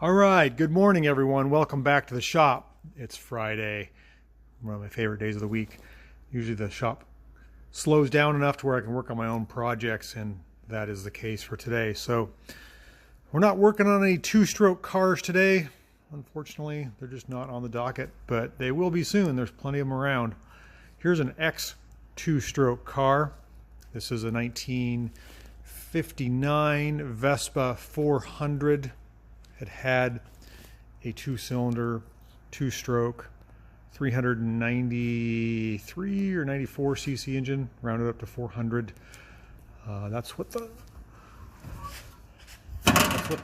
All right, good morning, everyone. Welcome back to the shop. It's Friday, one of my favorite days of the week. Usually the shop slows down enough to where I can work on my own projects, and that is the case for today. So we're not working on any two-stroke cars today. Unfortunately, they're just not on the docket, but they will be soon. There's plenty of them around. Here's an X two-stroke car. This is a 1959 Vespa 400. It had a two-cylinder, two-stroke, 393 or 94 cc engine, rounded up to 400. That's what the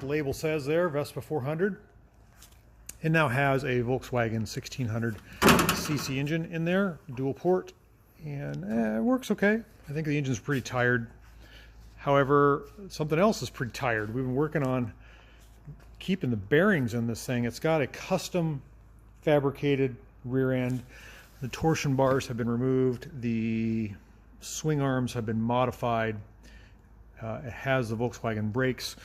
label says there, Vespa 400. It now has a Volkswagen 1600 cc engine in there, dual port, and it works okay. I think the engine's pretty tired. However, something else is pretty tired. We've been working on keeping the bearings in this thing. It's got a custom fabricated rear end. The torsion bars have been removed. The swing arms have been modified. It has the Volkswagen brakes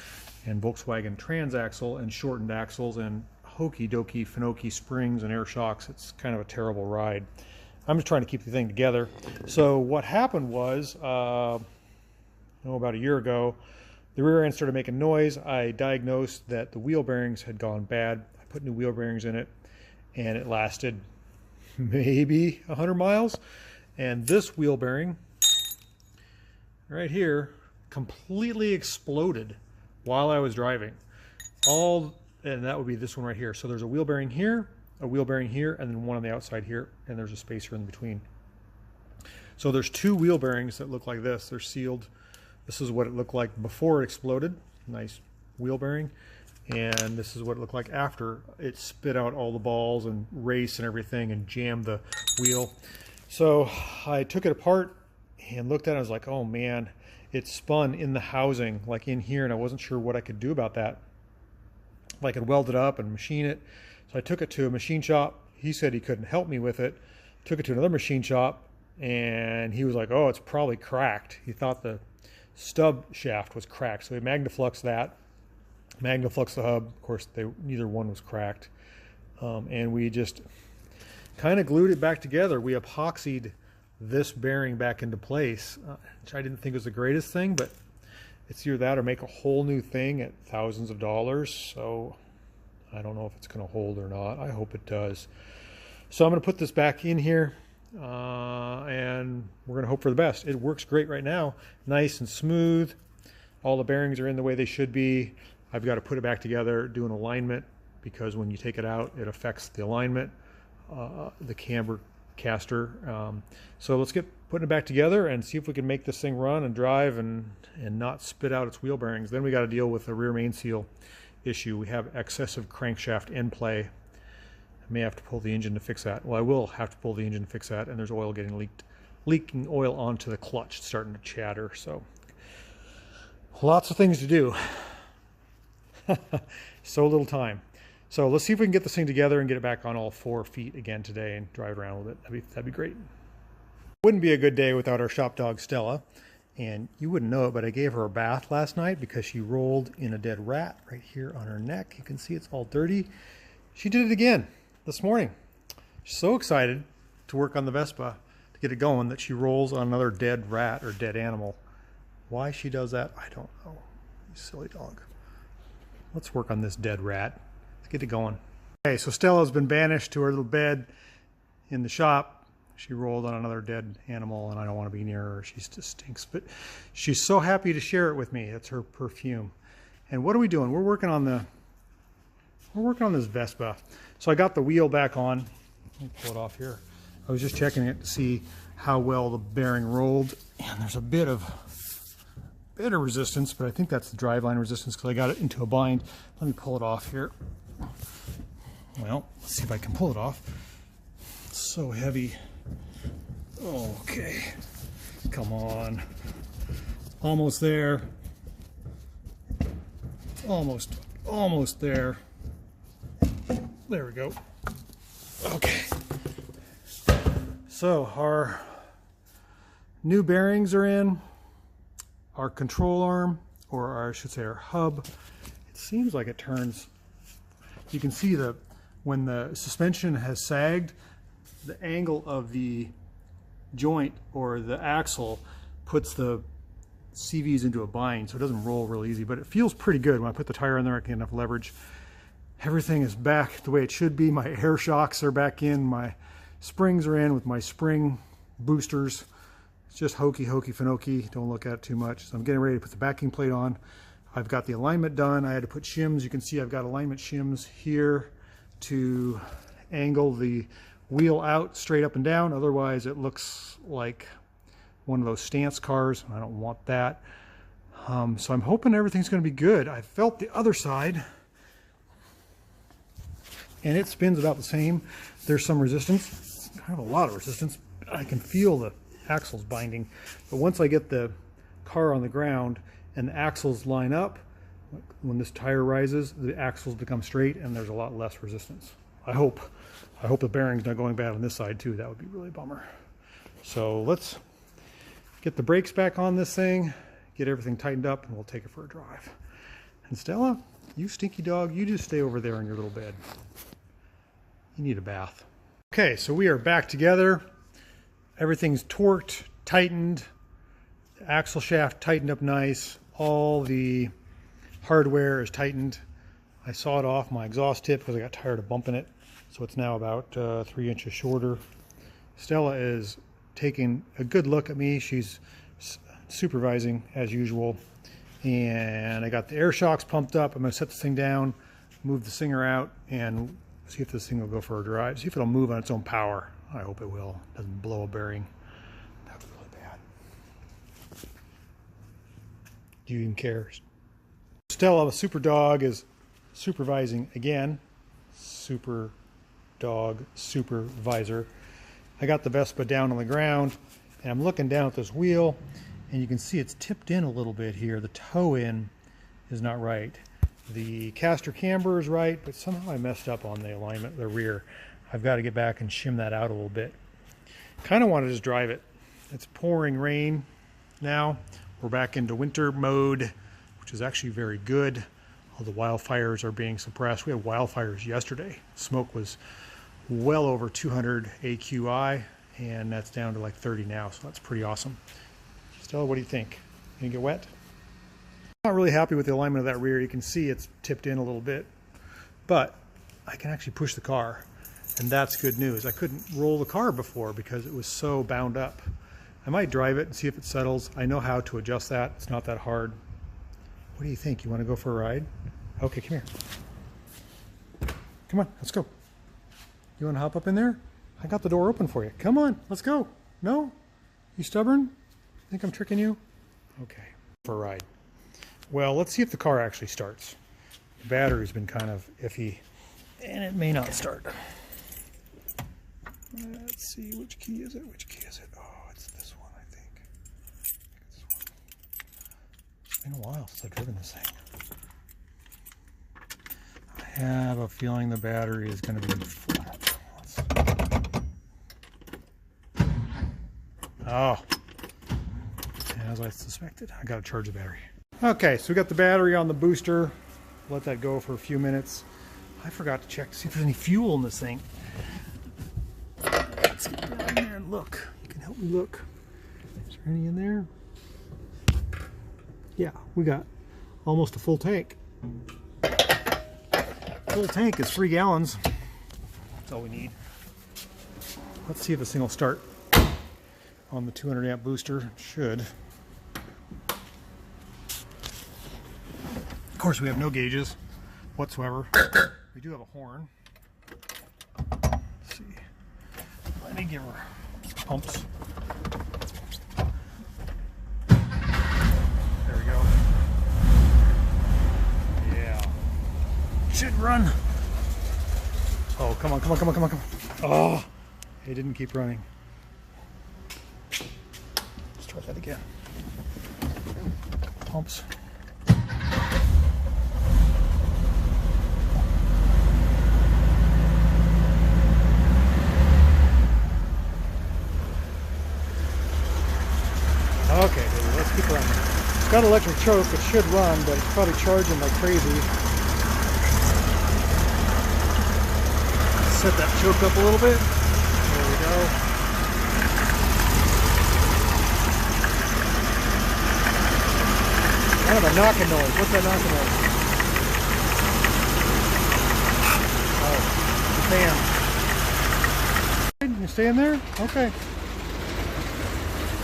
and Volkswagen transaxle and shortened axles and hokey dokey finoki springs and air shocks. It's kind of a terrible ride. I'm just trying to keep the thing together. So what happened was, about a year ago, the rear end started making noise. I diagnosed that the wheel bearings had gone bad. I put new wheel bearings in it, and it lasted maybe 100 miles. And this wheel bearing right here completely exploded while I was driving. And that would be this one right here. So there's a wheel bearing here, a wheel bearing here, and then one on the outside here, and there's a spacer in between. So there's two wheel bearings that look like this. They're sealed. This is what it looked like before it exploded. Nice wheel bearing. And this is what it looked like after it spit out all the balls and race and everything and jammed the wheel. So I took it apart and looked at it. I was like, oh man, it spun in the housing, like in here, and I wasn't sure what I could do about that. If I could weld it up and machine it. So I took it to a machine shop. He said he couldn't help me with it. Took it to another machine shop, and he was like, oh, it's probably cracked. He thought the stub shaft was cracked, so we magnafluxed that, magnafluxed the hub. Of course, neither one was cracked, and we just kind of glued it back together. We epoxied this bearing back into place, which I didn't think was the greatest thing, but it's either that or make a whole new thing at thousands of dollars. So I don't know if it's going to hold or not. I hope it does. So I'm going to put this back in here. And we're going to hope for the best. It works great right now, nice and smooth. All the bearings are in the way they should be. I've got to put it back together, do an alignment, because when you take it out, it affects the alignment, the camber caster. So let's get putting it back together and see if we can make this thing run and drive and not spit out its wheel bearings. Then we got to deal with the rear main seal issue. We have excessive crankshaft end play. May have to pull the engine to fix that. Well, I will have to pull the engine to fix that, and there's oil getting leaking oil onto the clutch. It's starting to chatter. So lots of things to do. So little time. So let's see if we can get this thing together and get it back on all 4 feet again today and drive around with it. That'd be great. Wouldn't be a good day without our shop dog Stella. And you wouldn't know it, but I gave her a bath last night because she rolled in a dead rat right here on her neck. You can see it's all dirty. She did it again this morning. She's so excited to work on the Vespa to get it going that she rolls on another dead rat or dead animal. Why she does that, I don't know. You silly dog. Let's work on this dead rat. Let's get it going. Okay, so Stella's been banished to her little bed in the shop. She rolled on another dead animal, and I don't want to be near her. She just stinks, but she's so happy to share it with me. It's her perfume. And what are we doing? We're working on this Vespa. So I got the wheel back on. Let me pull it off here. I was just checking it to see how well the bearing rolled, and there's a bit of resistance, but I think that's the driveline resistance because I got it into a bind. Let me pull it off here. Well, let's see if I can pull it off. It's so heavy. Okay, come on. Almost there. Almost there. There we go. Okay. So our new bearings are in. Our control arm, or I should say our hub, it seems like it turns you can see when the suspension has sagged, the angle of the joint or the axle puts the CVs into a bind, so it doesn't roll real easy, but it feels pretty good. When I put the tire in there, I get enough leverage. Everything is back the way it should be. My air shocks are back in, my springs are in with my spring boosters. It's just hokey finokey, don't look at it too much. So I'm getting ready to put the backing plate on. I've got the alignment done. I had to put shims. You can see I've got alignment shims here to angle the wheel out straight up and down. Otherwise it looks like one of those stance cars. I don't want that. So I'm hoping everything's going to be good. I felt the other side and it spins about the same. There's some resistance, kind of a lot of resistance. I can feel the axles binding, but once I get the car on the ground and the axles line up, when this tire rises, the axles become straight and there's a lot less resistance. I hope the bearing's not going bad on this side too. That would be really a bummer. So let's get the brakes back on this thing, get everything tightened up, and we'll take it for a drive. And Stella, you stinky dog, you just stay over there in your little bed. You need a bath. Okay, so we are back together. Everything's torqued, tightened, the axle shaft tightened up nice, all the hardware is tightened. I sawed off my exhaust tip because I got tired of bumping it, so it's now about 3 inches shorter. Stella is taking a good look at me. She's supervising as usual, and I got the air shocks pumped up. I'm going to set this thing down, move the Singer out, and see if this thing will go for a drive, see if it'll move on its own power. I hope it will. Doesn't blow a bearing. That would be really bad. Do you even care? Stella, the super dog, is supervising again. Super dog supervisor. I got the Vespa down on the ground and I'm looking down at this wheel and you can see it's tipped in a little bit here. The toe in is not right. The caster camber is right, but somehow I messed up on the alignment, the rear. I've got to get back and shim that out a little bit. Kind of want to just drive it. It's pouring rain now. We're back into winter mode, which is actually very good. All the wildfires are being suppressed. We had wildfires yesterday. Smoke was well over 200 AQI, and that's down to like 30 now, so that's pretty awesome. Stella, what do you think? Gonna get wet? I'm not really happy with the alignment of that rear. You can see it's tipped in a little bit, but I can actually push the car, and that's good news. I couldn't roll the car before because it was so bound up. I might drive it and see if it settles. I know how to adjust that. It's not that hard. What do you think? You want to go for a ride? Okay, come here. Come on, let's go. You want to hop up in there? I got the door open for you. Come on, let's go. No? You stubborn? Think I'm tricking you? Okay, for a ride. Well, let's see if the car actually starts. The battery's been kind of iffy, and it may not start. Let's see, which key is it? Which key is it? Oh, it's this one, I think. It's this one. It's been a while since I've driven this thing. I have a feeling the battery is going to be flat. Oh, as I suspected, I got to charge the battery. Okay, so we got the battery on the booster. Let that go for a few minutes. I forgot to check to see if there's any fuel in this thing. Let's get down there and look. You can help me look. Is there any in there? Yeah, we got almost a full tank. Full tank is 3 gallons. That's all we need. Let's see if this thing will start on the 200 amp booster. It should. Of course, we have no gauges whatsoever. We do have a horn. Let's see. Let me give her pumps. There we go. Yeah. Should run. Oh, come on, come on, come on, come on, come on. Oh, it didn't keep running. Let's try that again. Pumps. Okay, baby, let's keep running. It's got electric choke, it should run, but it's probably charging like crazy. set that choke up a little bit. There we go. Kind of a knocking noise. What's that knocking noise? Oh, the fan. You stay in there? Okay.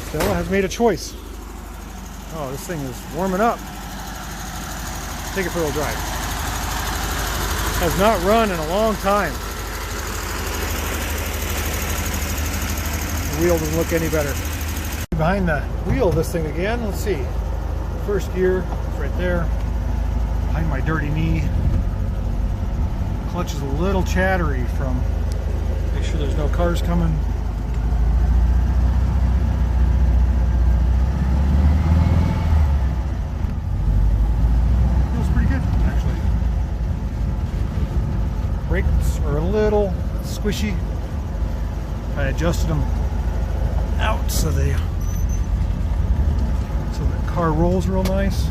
Stella has made a choice. Oh, this thing is warming up. Take it for a little drive. Has not run in a long time. The wheel doesn't look any better. Behind the wheel of this thing again, let's see. First gear, it's right there. Behind my dirty knee. Clutch is a little chattery from, make sure there's no cars coming. Feels pretty good, actually. Brakes are a little squishy. I adjusted them out so the car rolls real nice.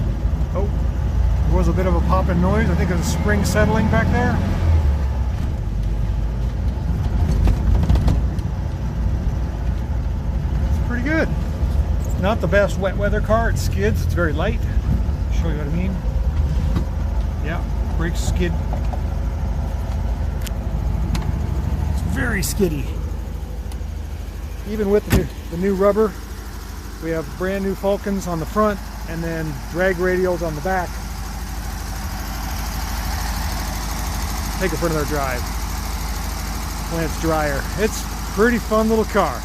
Oh, there was a bit of a popping noise. I think there's a spring settling back there. It's pretty good. Not the best wet weather car. It skids. It's very light. I'll show you what I mean. Yeah, brakes skid. It's very skiddy. Even with the new rubber, we have brand new Falcons on the front and then drag radials on the back. Take it for another drive when it's drier. It's a pretty fun little car.